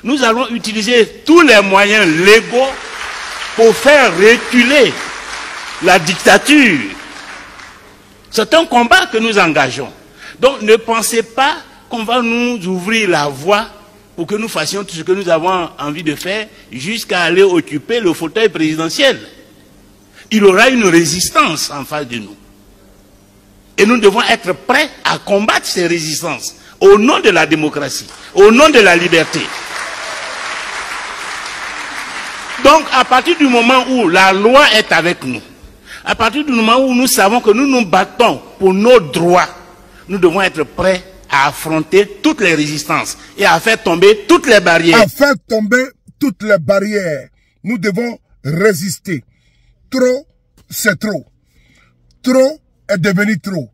Nous allons utiliser tous les moyens légaux pour faire reculer la dictature. C'est un combat que nous engageons. Donc ne pensez pas qu'on va nous ouvrir la voie pour que nous fassions tout ce que nous avons envie de faire jusqu'à aller occuper le fauteuil présidentiel. Il y aura une résistance en face de nous. Et nous devons être prêts à combattre ces résistances au nom de la démocratie, au nom de la liberté. Donc, à partir du moment où la loi est avec nous, à partir du moment où nous savons que nous nous battons pour nos droits, nous devons être prêts à affronter toutes les résistances et à faire tomber toutes les barrières. À faire tomber toutes les barrières, nous devons résister. Trop, c'est trop. Trop est devenu trop.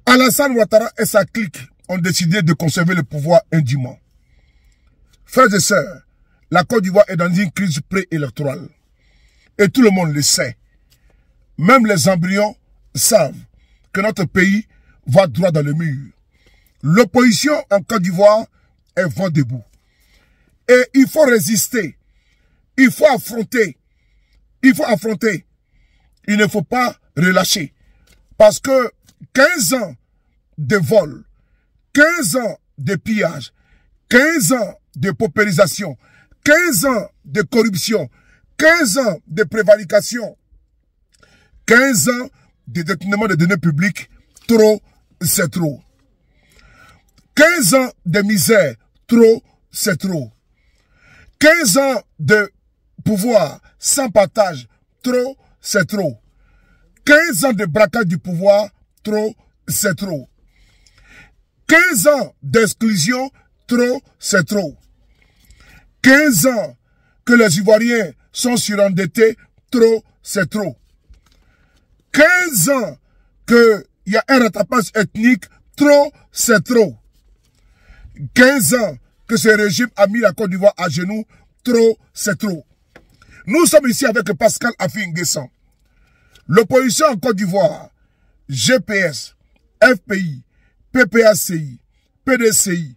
Alassane Ouattara et sa clique ont décidé de conserver le pouvoir indûment. Frères et sœurs, la Côte d'Ivoire est dans une crise préélectorale. Et tout le monde le sait. Même les embryons savent que notre pays va droit dans le mur. L'opposition en Côte d'Ivoire est vent debout. Et il faut résister. Il faut affronter. Il faut affronter. Il ne faut pas relâcher. Parce que 15 ans de vol, 15 ans de pillage, 15 ans de paupérisation, 15 ans de corruption, 15 ans de prévarication, 15 ans de détournement de données publiques, trop, c'est trop. 15 ans de misère, trop, c'est trop. 15 ans de pouvoir sans partage, trop, c'est trop. 15 ans de braquage du pouvoir, trop, c'est trop. 15 ans d'exclusion, trop, c'est trop. 15 ans que les Ivoiriens sont surendettés, trop, c'est trop. 15 ans qu'il y a un rattrapage ethnique, trop, c'est trop. 15 ans que ce régime a mis la Côte d'Ivoire à genoux, trop, c'est trop. Nous sommes ici avec Pascal Affi-N'Guessan. L'opposition en Côte d'Ivoire, GPS, FPI, PPACI, PDCI,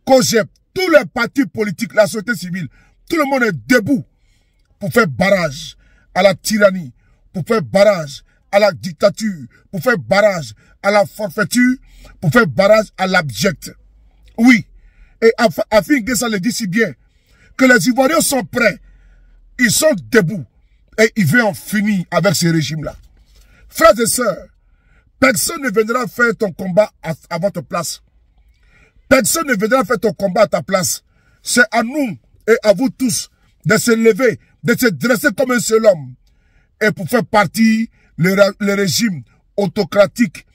COGEP, tous les partis politiques, la société civile, tout le monde est debout pour faire barrage à la tyrannie, pour faire barrage à la dictature, pour faire barrage à la forfaiture, pour faire barrage à l'abject. Oui, et Affi-N'Guessan le dit si bien, que les Ivoiriens sont prêts, ils sont debout, et ils veulent en finir avec ce régime-là. Frères et sœurs, personne ne viendra faire ton combat à votre place. Personne ne viendra faire ton combat à ta place. C'est à nous et à vous tous de se lever, de se dresser comme un seul homme. Et pour faire partie le régime autocratique,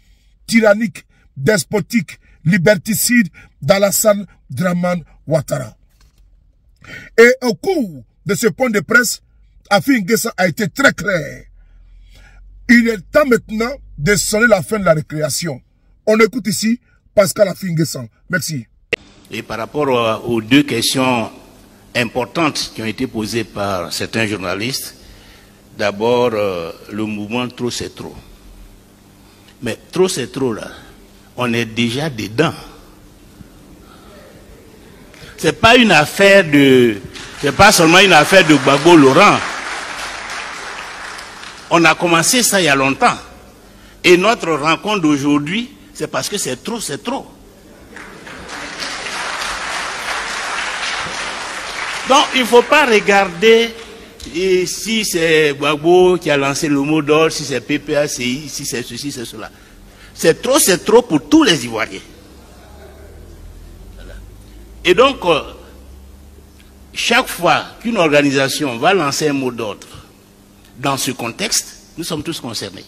tyrannique, despotique, liberticide d'Alassane Dramane Ouattara. Et au cours de ce point de presse, Affi-N'Guessan a été très clair. Il est temps maintenant de sonner la fin de la récréation. On écoute ici Pascal Affi-N'Guessan. Merci. Et par rapport aux deux questions importantes qui ont été posées par certains journalistes, d'abord, le mouvement trop c'est trop. Mais trop c'est trop là, on est déjà dedans. C'est pas une affaire de, c'est pas seulement une affaire de Gbagbo Laurent. On a commencé ça il y a longtemps. Et notre rencontre d'aujourd'hui, c'est parce que c'est trop, c'est trop. Donc, il ne faut pas regarder si c'est Gbagbo qui a lancé le mot d'ordre, si c'est PPACI, si c'est ceci, c'est cela. C'est trop pour tous les Ivoiriens. Voilà. Et donc, chaque fois qu'une organisation va lancer un mot d'ordre dans ce contexte, nous sommes tous concernés.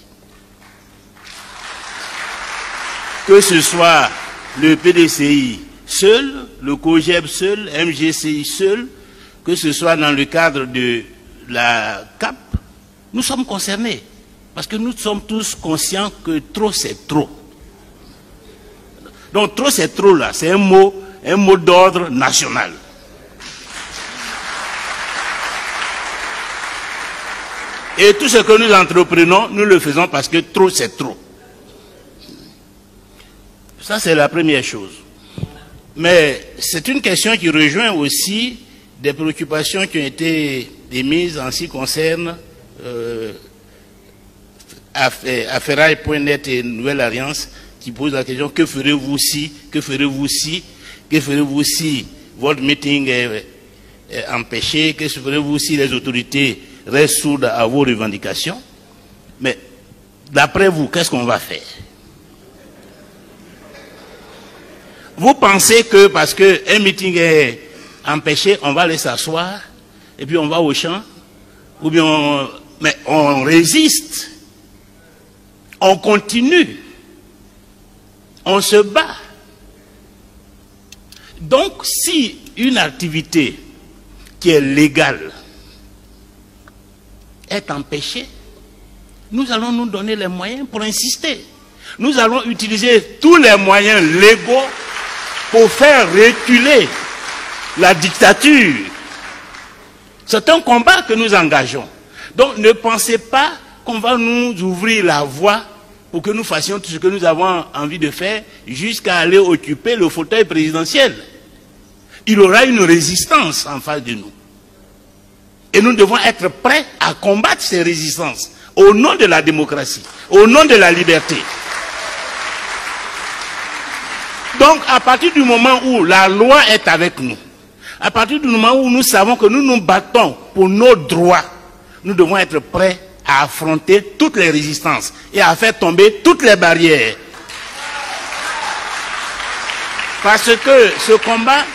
Que ce soit le PDCI seul, le COGEP seul, MGCI seul, que ce soit dans le cadre de la CAP, nous sommes concernés. Parce que nous sommes tous conscients que trop c'est trop. Donc trop c'est trop là, c'est un mot d'ordre national. Et tout ce que nous entreprenons, nous le faisons parce que trop c'est trop. Ça c'est la première chose. Mais c'est une question qui rejoint aussi des préoccupations qui ont été émises en ce qui concerne Affairail.net et Nouvelle Alliance, qui pose la question: que ferez-vous si, que ferez-vous si, que ferez-vous si votre meeting est empêché, que ferez-vous si les autorités restent sourdes à vos revendications? Mais d'après vous, qu'est-ce qu'on va faire? Vous pensez que parce qu'un meeting est empêché, on va aller s'asseoir et puis on va au champ? Ou bien mais on résiste, on continue, on se bat. Donc si une activité qui est légale est empêchée, nous allons nous donner les moyens pour insister. Nous allons utiliser tous les moyens légaux pour faire reculer la dictature. C'est un combat que nous engageons. Donc ne pensez pas qu'on va nous ouvrir la voie pour que nous fassions tout ce que nous avons envie de faire jusqu'à aller occuper le fauteuil présidentiel. Il y aura une résistance en face de nous. Et nous devons être prêts à combattre ces résistances au nom de la démocratie, au nom de la liberté. Donc, à partir du moment où la loi est avec nous, à partir du moment où nous savons que nous nous battons pour nos droits, nous devons être prêts à affronter toutes les résistances et à faire tomber toutes les barrières. Parce que ce combat,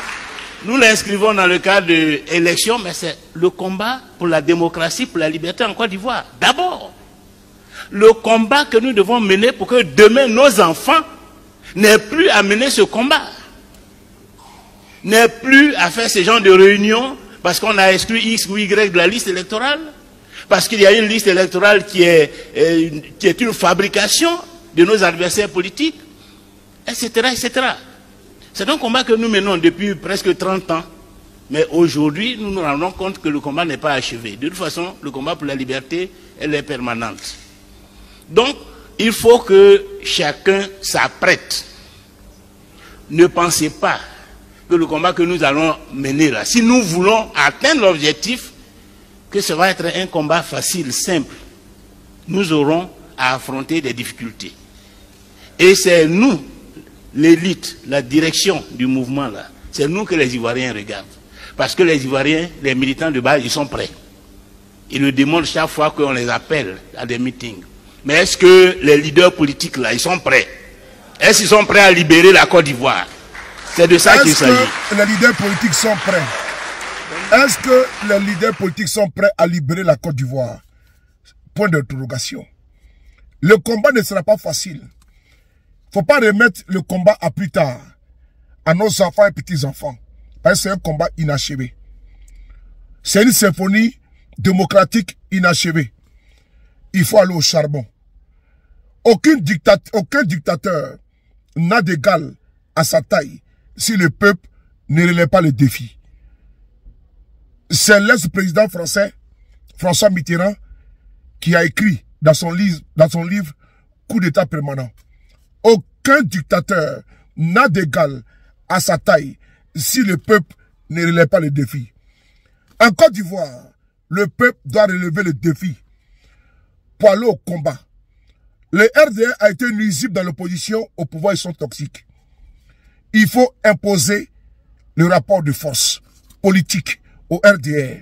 nous l'inscrivons dans le cadre de l'élection, mais c'est le combat pour la démocratie, pour la liberté en Côte d'Ivoire. D'abord, le combat que nous devons mener pour que demain nos enfants n'aient plus à mener ce combat, n'aient plus à faire ce genre de réunions parce qu'on a exclu X ou Y de la liste électorale, parce qu'il y a une liste électorale qui est une fabrication de nos adversaires politiques, etc., etc. C'est un combat que nous menons depuis presque 30 ans, mais aujourd'hui, nous nous rendons compte que le combat n'est pas achevé. De toute façon, le combat pour la liberté, elle est permanente. Donc, il faut que chacun s'apprête. Ne pensez pas que le combat que nous allons mener là, si nous voulons atteindre l'objectif, que ça va être un combat facile, simple. Nous aurons à affronter des difficultés. Et c'est nous, l'élite, la direction du mouvement là, c'est nous que les Ivoiriens regardent. Parce que les Ivoiriens, les militants de base, ils sont prêts. Ils le demandent chaque fois qu'on les appelle à des meetings. Mais est-ce que les leaders politiques là, ils sont prêts? Est-ce qu'ils sont prêts à libérer la Côte d'Ivoire? C'est de ça qu'il s'agit. Est-ce que les leaders politiques sont prêts? Est-ce que les leaders politiques sont prêts à libérer la Côte d'Ivoire? Point d'interrogation. Le combat ne sera pas facile. Il ne faut pas remettre le combat à plus tard, à nos enfants et petits-enfants. Parce que c'est un combat inachevé. C'est une symphonie démocratique inachevée. Il faut aller au charbon. Aucun dictateur n'a d'égal à sa taille si le peuple ne relève pas le défi. C'est l'ex-président français, François Mitterrand, qui a écrit dans son livre Coup d'État permanent. Aucun dictateur n'a d'égal à sa taille si le peuple ne relève pas le défi. En Côte d'Ivoire, le peuple doit relever le défi pour aller au combat. Le RDR a été nuisible dans l'opposition au pouvoir, ils sont toxiques. Il faut imposer le rapport de force politique au RDR.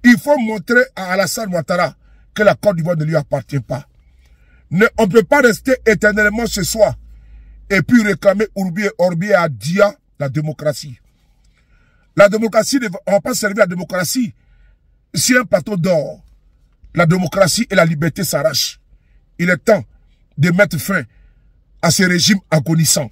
Il faut montrer à Alassane Ouattara que la Côte d'Ivoire ne lui appartient pas. On ne peut pas rester éternellement ce soir et puis réclamer Urbi et Orbi à Dia la démocratie. La démocratie, on ne va pas servir la démocratie si un plateau d'or, la démocratie et la liberté s'arrachent. Il est temps de mettre fin à ce régime agonisant.